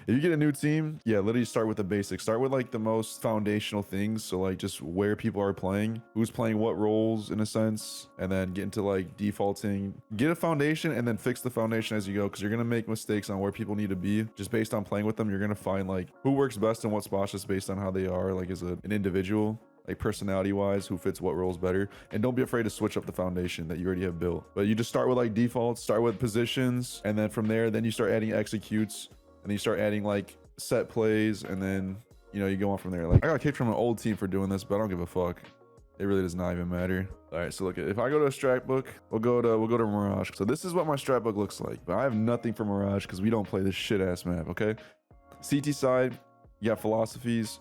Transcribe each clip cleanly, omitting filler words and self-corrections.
If you get a new team, yeah, literally start with the basics. Start with like the most foundational things. So like just where people are playing, who's playing what roles in a sense, and then get into like defaulting. Get a foundation and then fix the foundation as you go, because you're gonna make mistakes on where people need to be just based on playing with them. You're gonna find like who works best in what spots just based on how they are, like as an individual, like personality wise, who fits what roles better. And don't be afraid to switch up the foundation that you already have built. But you just start with like defaults, start with positions, and then from there, then you start adding executes, and then you start adding like set plays, and then you know you go on from there. Like I got kicked from an old team for doing this, but I don't give a fuck. It really does not even matter. All right, so look, if I go to a strat book, we'll go to Mirage. So this is what my strat book looks like, but I have nothing for Mirage because we don't play this shit ass map. Okay, CT side, you got philosophies,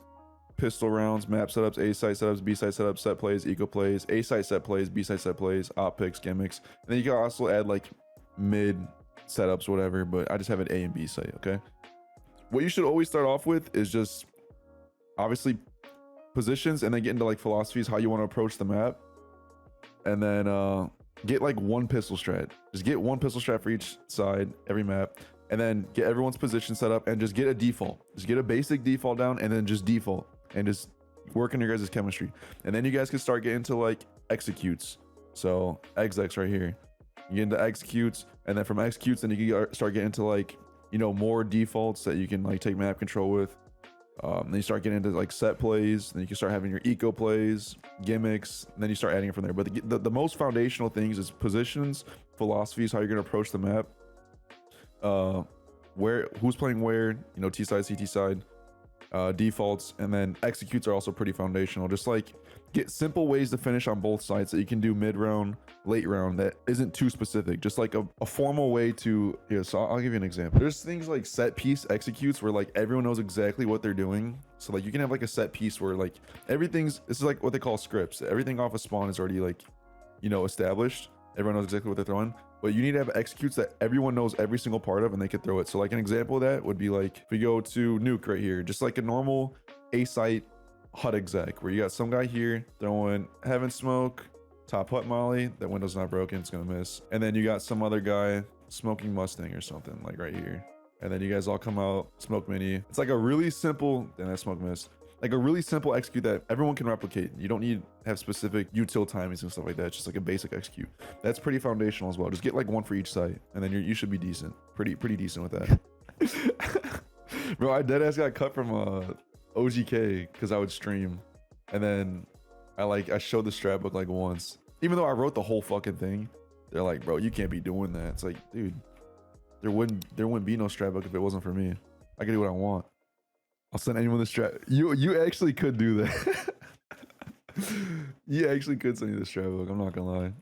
pistol rounds, map setups, A site setups, B site setups, set plays, eco plays, A site set plays, B site set plays, op picks, gimmicks. And then you can also add like mid setups, whatever, but I just have an A and B site. Okay, what you should always start off with is just obviously positions, and then get into like philosophies, how you want to approach the map, and then get like one pistol strat. Just get one pistol strat for each side, every map, and then get everyone's position set up and just get a default. Just get a basic default down and then just default and just work on your guys' chemistry. And then you guys can start getting into like executes. So execs right here. You get into executes, and then from executes, then you can start getting into like, you know, more defaults that you can like take map control with. Then you start getting into like set plays, then you can start having your eco plays, gimmicks, and then you start adding it from there. But the most foundational things is positions, philosophies, how you're going to approach the map, who's playing where, you know, T side, CT side, defaults, and then executes are also pretty foundational. Just like get simple ways to finish on both sides that you can do mid round, late round, that isn't too specific. Just like a formal way to, yeah, so I'll give you an example. There's things like set piece executes where like everyone knows exactly what they're doing. So like you can have like a set piece where like this is like what they call scripts. Everything off a spawn is already like, you know, established. Everyone knows exactly what they're throwing, but you need to have executes that everyone knows every single part of and they can throw it. So like an example of that would be like, if we go to nuke right here, just like a normal A site hut exec, where you got some guy here throwing heaven smoke, top hut molly, that window's not broken, it's gonna miss. And then you got some other guy smoking Mustang or something like right here. And then you guys all come out, smoke mini. It's like a really simple, then that smoke missed. Like a really simple execute that everyone can replicate. You don't need to have specific util timings and stuff like that. It's just like a basic execute. That's pretty foundational as well. Just get like one for each site, and then you should be decent. Pretty decent with that. Bro, I deadass got cut from OGK because I would stream, and then I showed the strat book like once. Even though I wrote the whole fucking thing, they're like, bro, you can't be doing that. It's like, dude, there wouldn't be no strat book if it wasn't for me. I can do what I want. I'll send anyone the strat. You actually could do that. You actually could send me the strat book. I'm not gonna lie.